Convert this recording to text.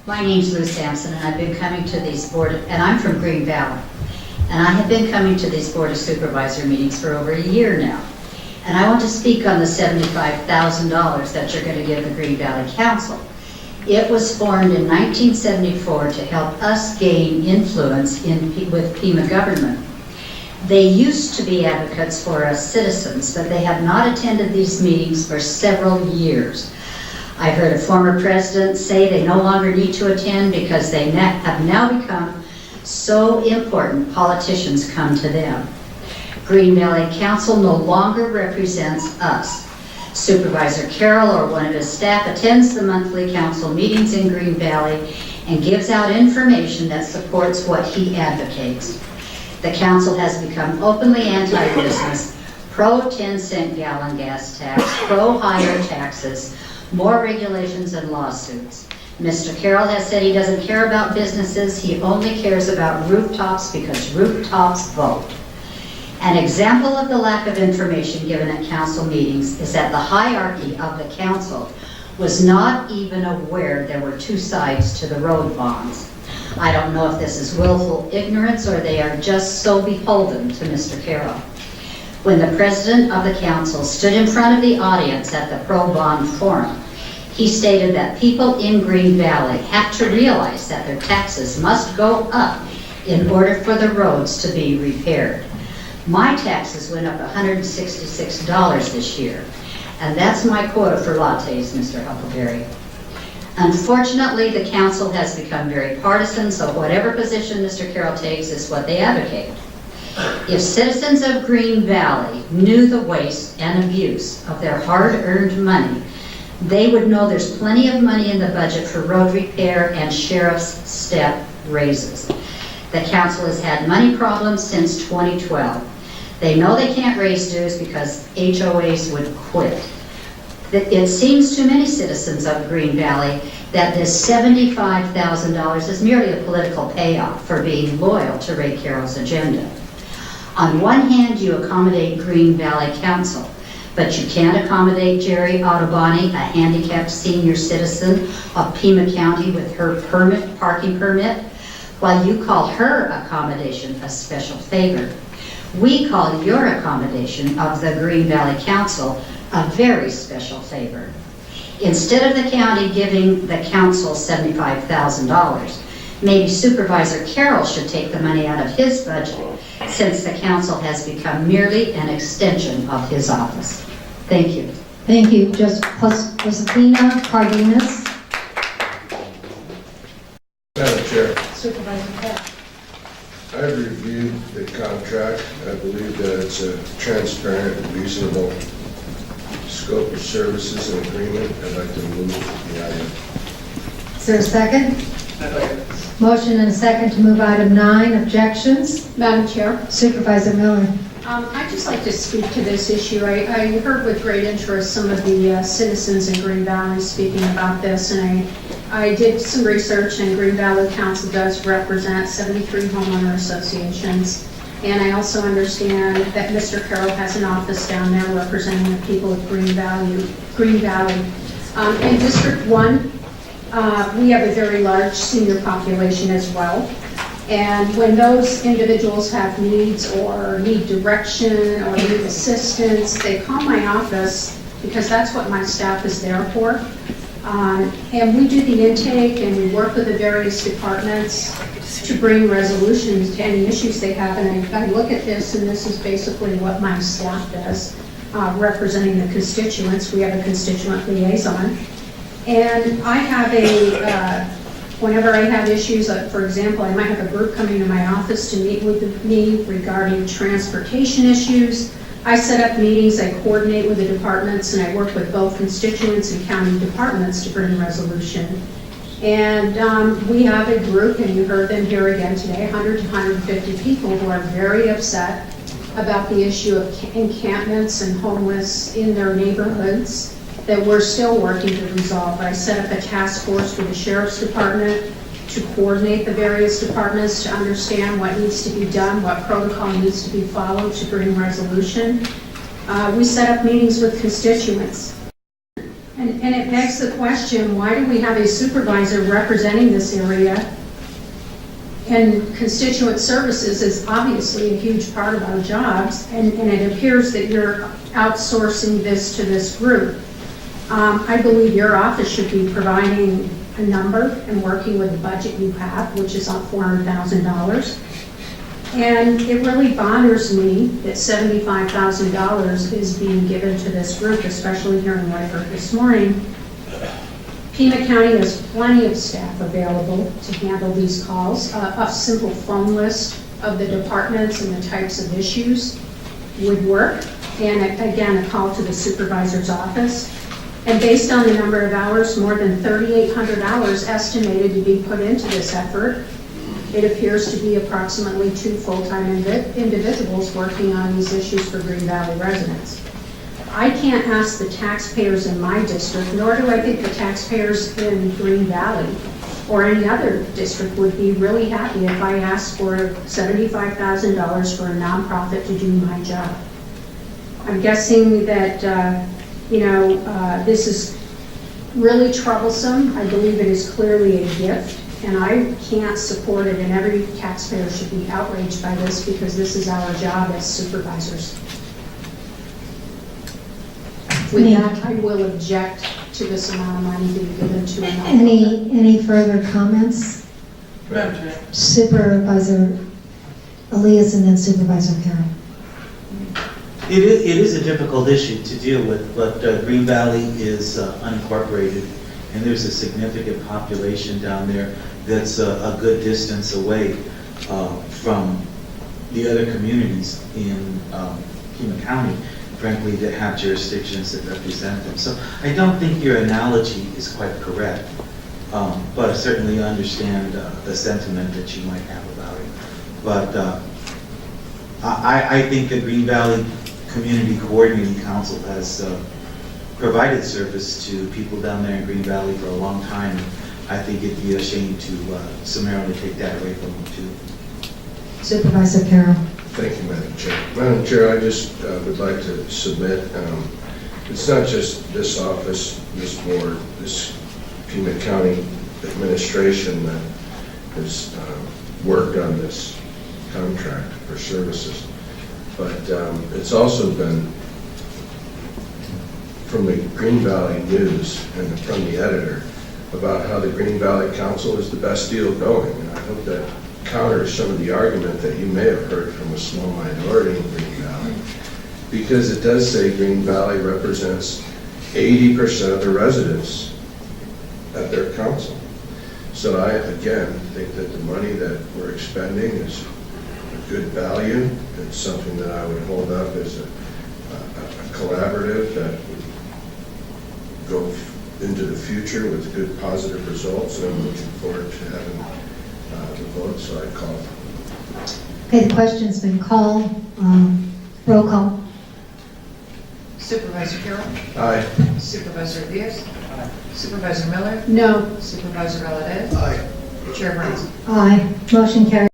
My name's Lou Sampson, and I've been coming to these and I'm from Green Valley. And I have been coming to these Board of Supervisor meetings for over a year now. And I want to speak on the $75,000 that you're going to give the Green Valley Council. It was formed in 1974 to help us gain influence with Pima government. They used to be advocates for us citizens, but they have not attended these meetings for several years. I heard a former president say they no longer need to attend because they have now become so important, politicians come to them. Green Valley Council no longer represents us. Supervisor Carroll or one of his staff attends the monthly council meetings in Green Valley and gives out information that supports what he advocates. The council has become openly anti-business, pro 10-cent gallon gas tax, pro higher taxes, more regulations and lawsuits. Mr. Carroll has said he doesn't care about businesses, he only cares about rooftops because rooftops vote. An example of the lack of information given at council meetings is that the hierarchy of the council was not even aware there were two sides to the road bonds. I don't know if this is willful ignorance or they are just so beholden to Mr. Carroll. When the president of the council stood in front of the audience at the Pro Bond Forum, he stated that people in Green Valley have to realize that their taxes must go up in order for the roads to be repaired. My taxes went up $166 this year, and that's my quota for lattes, Mr. Huckleberry. Unfortunately, the council has become very partisan, so whatever position Mr. Carroll takes is what they advocate. If citizens of Green Valley knew the waste and abuse of their hard-earned money, they would know there's plenty of money in the budget for road repair and sheriff's step raises. The council has had money problems since 2012. They know they can't raise dues because HOAs would quit. It seems to many citizens of Green Valley that this $75,000 is merely a political payoff for being loyal to Ray Carroll's agenda. On one hand, you accommodate Green Valley Council, but you can't accommodate Jerry Ottoboni, a handicapped senior citizen of Pima County with her parking permit, while you call her accommodation a special favor. We call your accommodation of the Green Valley Council a very special favor. Instead of the county giving the council $75,000, maybe Supervisor Carroll should take the money out of his budget, since the council has become merely an extension of his office. Thank you. Thank you. Josefina Cardenas. Madam Chair, Supervisor Carroll. I've reviewed the contract. I believe that it's a transparent and reasonable scope of services and agreement. I'd like to move the item. Is there a second? Motion and a second to move item 9. Objections? Madam Chair, Supervisor Miller. I'd just like to speak to this issue. I heard with great interest some of the citizens in Green Valley speaking about this, and I did some research, and Green Valley Council does represent 73 homeowner associations. And I also understand that Mr. Carroll has an office down there representing the people of Green Valley. In District 1, we have a very large senior population as well. And when those individuals have needs or need direction or need assistance, they call my office because that's what my staff is there for. And we do the intake and we work with the various departments to bring resolutions to any issues they have. And I look at this, and this is basically what my staff does, representing the constituents. We have a constituent liaison. And I have whenever I have issues, for example, I might have a group coming to my office to meet with me regarding transportation issues. I set up meetings, I coordinate with the departments, and I work with both constituents and county departments to bring resolution. And we have a group, and you heard them here again today, 100 to 150 people who are very upset about the issue of encampments and homeless in their neighborhoods that we're still working to resolve. I set up a task force with the Sheriff's Department to coordinate the various departments to understand what needs to be done, what protocol needs to be followed to bring resolution. We set up meetings with constituents. And it begs the question, why do we have a supervisor representing this area? And constituent services is obviously a huge part of our jobs, and it appears that you're outsourcing this to this group. I believe your office should be providing a number and working with the budget you have, which is on $400,000. And it really bothers me that $75,000 is being given to this group, especially here in Whiteford this morning. Pima County has plenty of staff available to handle these calls. A simple phone list of the departments and the types of issues would work. And again, a call to the supervisor's office. And based on the number of hours, more than 3,800 hours estimated to be put into this effort, it appears to be approximately 2 full-time individuals working on these issues for Green Valley residents. I can't ask the taxpayers in my district, nor do I think the taxpayers in Green Valley or any other district would be really happy if I asked for $75,000 for a nonprofit to do my job. I'm guessing that, this is really troublesome. I believe it is clearly a gift, and I can't support it, and every taxpayer should be outraged by this because this is our job as supervisors. With that, I will object to this amount of money being given to a nonprofit. Any further comments? Madam Chair. Supervisor Elias and then Supervisor Carroll. It is a difficult issue to deal with, but Green Valley is unincorporated, and there's a significant population down there that's a good distance away from the other communities in Pima County, frankly, that have jurisdictions that represent them. So I don't think your analogy is quite correct, but I certainly understand the sentiment that you might have about it. But I think the Green Valley Community Coordinating Council has provided service to people down there in Green Valley for a long time. I think it'd be a shame to summarily take that away from them too. Supervisor Carroll. Thank you, Madam Chair. Madam Chair, I just would like to submit, it's not just this office, this board, this Pima County administration that has worked on this contract for services, but it's also been from the Green Valley News and from the editor about how the Green Valley Council is the best deal going. And I hope that counters some of the argument that you may have heard from a small minority in Green Valley, because it does say Green Valley represents 80% of the residents at their council. So I, again, think that the money that we're expending is a good value. It's something that I would hold up as a collaborative that would go into the future with good positive results, and I'm looking forward to having the vote, so I call. Okay, the question's been called. Roll call. Supervisor Carroll? Aye. Supervisor Elias? Supervisor Miller? No. Supervisor Valadez? Aye. Chair Brown? Aye. Motion carries.